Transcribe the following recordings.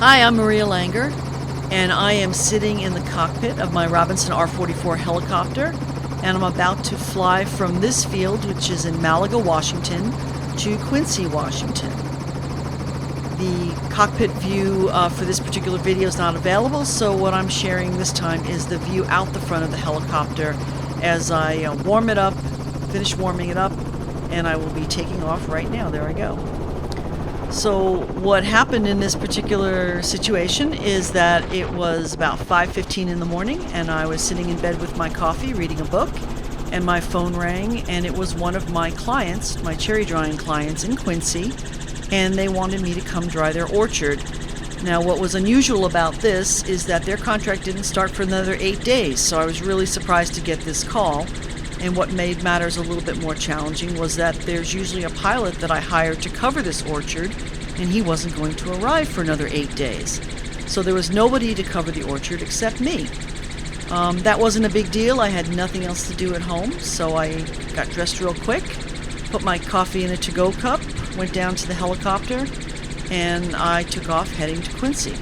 Hi, I'm Maria Langer, and I am sitting in the cockpit of my Robinson R44 helicopter, and I'm about to fly from this field, which is in Malaga, Washington, to Quincy, Washington. The cockpit view for this particular video is not available, so what I'm sharing this time is the view out the front of the helicopter as I warm it up, finish warming it up, and I will be taking off right now. There I go. So what happened in this particular situation is that it was about 5:15 in the morning, and I was sitting in bed with my coffee reading a book, and my phone rang, and it was one of my clients, my cherry drying clients in Quincy, and they wanted me to come dry their orchard. Now, what was unusual about this is that their contract didn't start for another 8 days, so I was really surprised to get this call. And what made matters a little bit more challenging was that there's usually a pilot that I hired to cover this orchard, and he wasn't going to arrive for another 8 days. So there was nobody to cover the orchard except me. That wasn't a big deal. I had nothing else to do at home, so I got dressed real quick, put my coffee in a to-go cup, went down to the helicopter, and I took off heading to Quincy.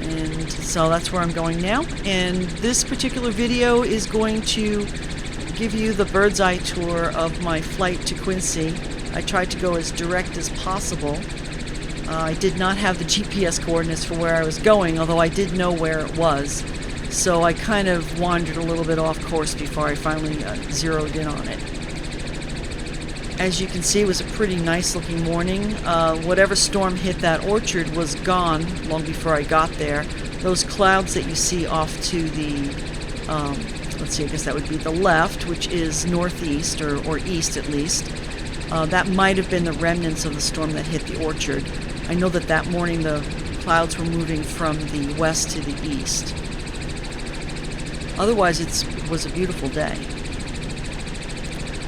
And so that's where I'm going now. And this particular video is going to give you the bird's eye tour of my flight to Quincy. I tried to go as direct as possible. I did not have the GPS coordinates for where I was going, although I did know where it was. So I kind of wandered a little bit off course before I finally zeroed in on it. As you can see, it was a pretty nice looking morning. Whatever storm hit that orchard was gone long before I got there. Those clouds that you see off to the let's see, I guess that would be the left, which is northeast, or east at least. That might have been the remnants of the storm that hit the orchard. I know that that morning the clouds were moving from the west to the east. Otherwise, it was a beautiful day.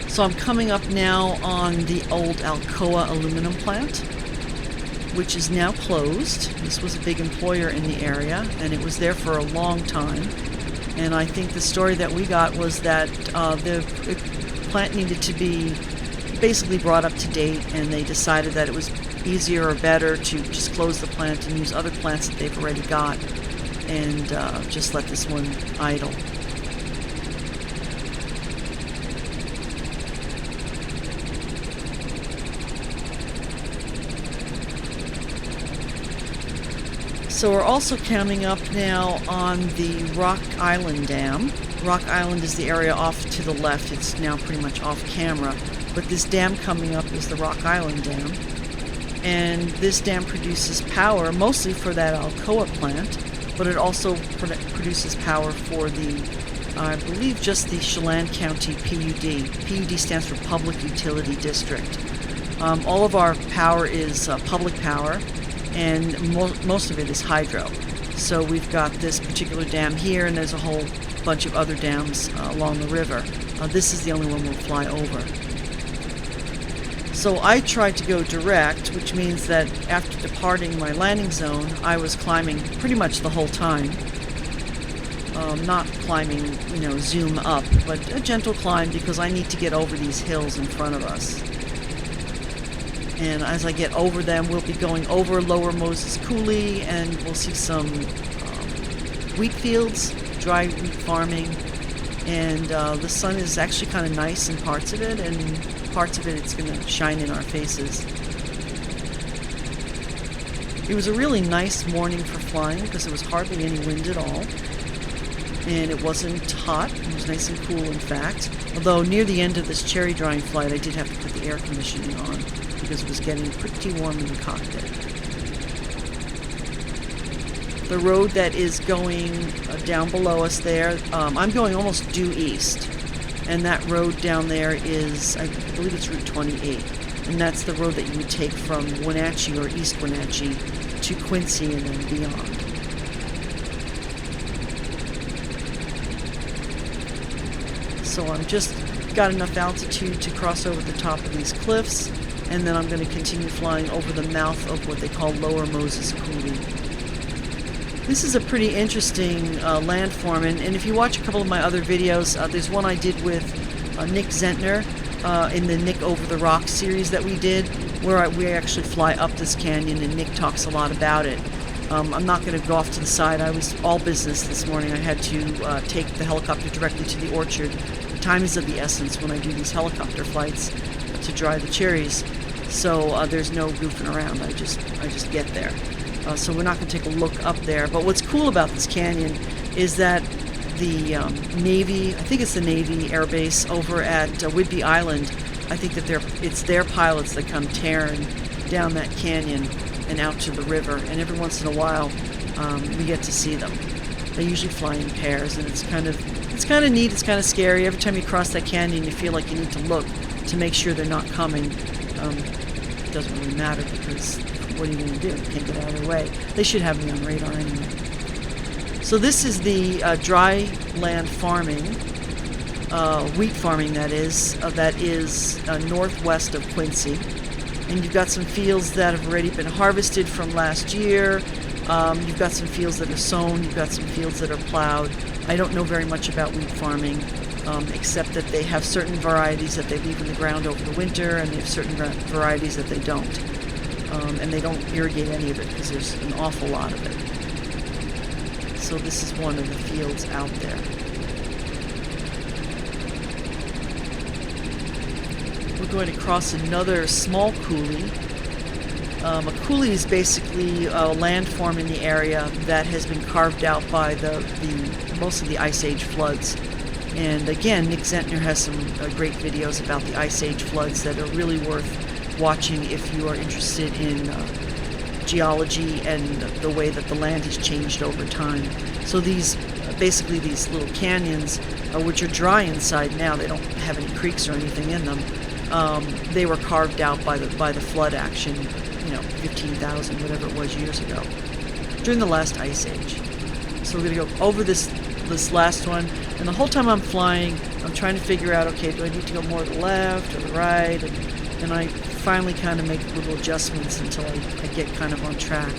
So I'm coming up now on the old Alcoa aluminum plant, which is now closed. This was a big employer in the area, and it was there for a long time. And I think the story that we got was that the plant needed to be basically brought up to date, and they decided that it was easier or better to just close the plant and use other plants that they've already got, and just let this one idle. So we're also coming up now on the Rock Island Dam. Rock Island is the area off to the left. It's now pretty much off camera. But this dam coming up is the Rock Island Dam. And this dam produces power mostly for that Alcoa plant, but it also produces power for the, I believe, just the Chelan County PUD. PUD stands for Public Utility District. All of our power is public power, and most of it is hydro. So we've got this particular dam here, and there's a whole bunch of other dams along the river. This is the only one we'll fly over. So I tried to go direct, which means that after departing my landing zone, I was climbing pretty much the whole time. Not climbing, zoom up, but a gentle climb because I need to get over these hills in front of us. And as I get over them, we'll be going over Lower Moses Coulee, and we'll see some wheat fields, dry wheat farming, and the sun is actually kind of nice in parts of it, and parts of it it's going to shine in our faces. It was a really nice morning for flying because there was hardly any wind at all, and it wasn't hot. It was nice and cool, in fact, although near the end of this cherry drying flight I did have to put the air conditioning on because it was getting pretty warm in the cockpit. The road that is going down below us there, I'm going almost due east, and that road down there is, I believe it's Route 28, and that's the road that you would take from Wenatchee or East Wenatchee to Quincy and then beyond. So I'm just got enough altitude to cross over the top of these cliffs, and then I'm going to continue flying over the mouth of what they call Lower Moses Coulee. This is a pretty interesting landform, and if you watch a couple of my other videos, there's one I did with Nick Zentner in the Nick Over the Rock series that we did, where we actually fly up this canyon, and Nick talks a lot about it. I'm not going to go off to the side. I was all business this morning. I had to take the helicopter directly to the orchard. Time is of the essence when I do these helicopter flights to dry the cherries. So there's no goofing around. I just get there. So we're not going to take a look up there. But what's cool about this canyon is that the Navy, I think it's the Navy Air Base over at Whidbey Island, I think that it's their pilots that come tearing down that canyon and out to the river. And every once in a while, we get to see them. They usually fly in pairs, and it's kind of neat. It's kind of scary. Every time you cross that canyon, you feel like you need to look to make sure they're not coming. It doesn't really matter because what are you going to do? You can't get out of their way. They should have me on radar anyway. So this is the dry land farming, wheat farming that is northwest of Quincy. And you've got some fields that have already been harvested from last year. You've got some fields that are sown. You've got some fields that are plowed. I don't know very much about wheat farming, except that they have certain varieties that they leave in the ground over the winter, and they have certain varieties that they don't. And they don't irrigate any of it because there's an awful lot of it. So this is one of the fields out there. We're going to cross another small coulee. A coulee is basically a landform in the area that has been carved out by most of the Ice Age floods. And again, Nick Zentner has some great videos about the Ice Age floods that are really worth watching if you are interested in geology and the way that the land has changed over time. So basically these little canyons, which are dry inside now, they don't have any creeks or anything in them. They were carved out by the flood action, 15,000, whatever it was, years ago, during the last Ice Age. So we're going to go over this last one, and the whole time I'm flying, I'm trying to figure out, okay, do I need to go more to the left or the right? And I finally kind of make little adjustments until I get kind of on track.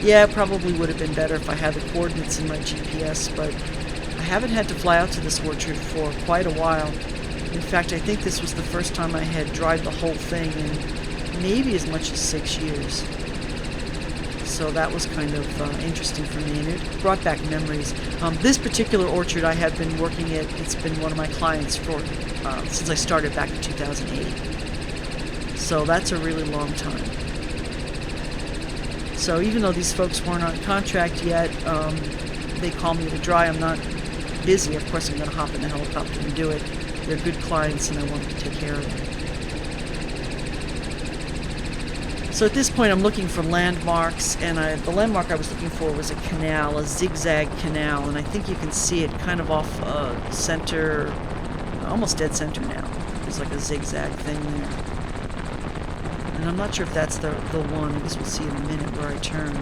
Yeah, it probably would have been better if I had the coordinates in my GPS, but I haven't had to fly out to this orchard for quite a while. In fact, I think this was the first time I had dried the whole thing in maybe as much as 6 years. So that was kind of interesting for me, and it brought back memories. This particular orchard I have been working at, it's been one of my clients since I started back in 2008. So that's a really long time. So even though these folks weren't on contract yet, they call me to dry. I'm not busy. Of course, I'm going to hop in the helicopter and do it. They're good clients, and I want to take care of them. So at this point, I'm looking for landmarks, and the landmark I was looking for was a canal, a zigzag canal, and I think you can see it kind of off center, almost dead center now. There's like a zigzag thing there. And I'm not sure if that's the one. I guess we'll see in a minute where I turn.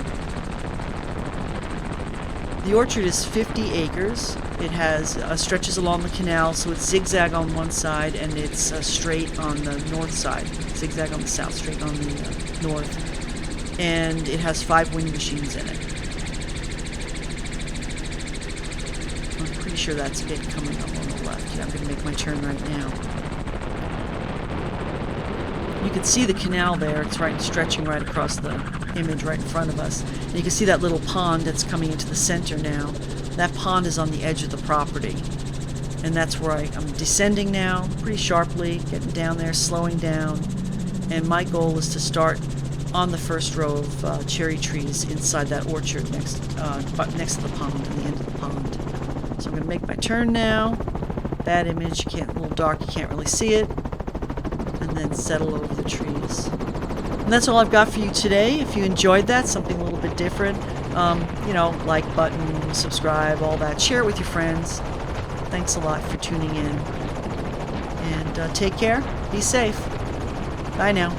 The orchard is 50 acres. It has stretches along the canal, so it's zigzag on one side and it's straight on the north side. Zigzag on the south, straight on the north. And it has 5 wind machines in it. I'm pretty sure that's it coming up on the left. Yeah, I'm going to make my turn right now. You can see the canal there. It's stretching right across the image right in front of us. And you can see that little pond that's coming into the center now. That pond is on the edge of the property. And that's where I'm descending now, pretty sharply, getting down there, slowing down. And my goal is to start on the first row of cherry trees inside that orchard next to the pond, on the end of the pond. So I'm going to make my turn now. Bad image, a little dark, you can't really see it. And then settle over the trees. And that's all I've got for you today. If you enjoyed that, something a little bit different, like button, subscribe, all that. Share it with your friends. Thanks a lot for tuning in. And take care. Be safe. Bye now.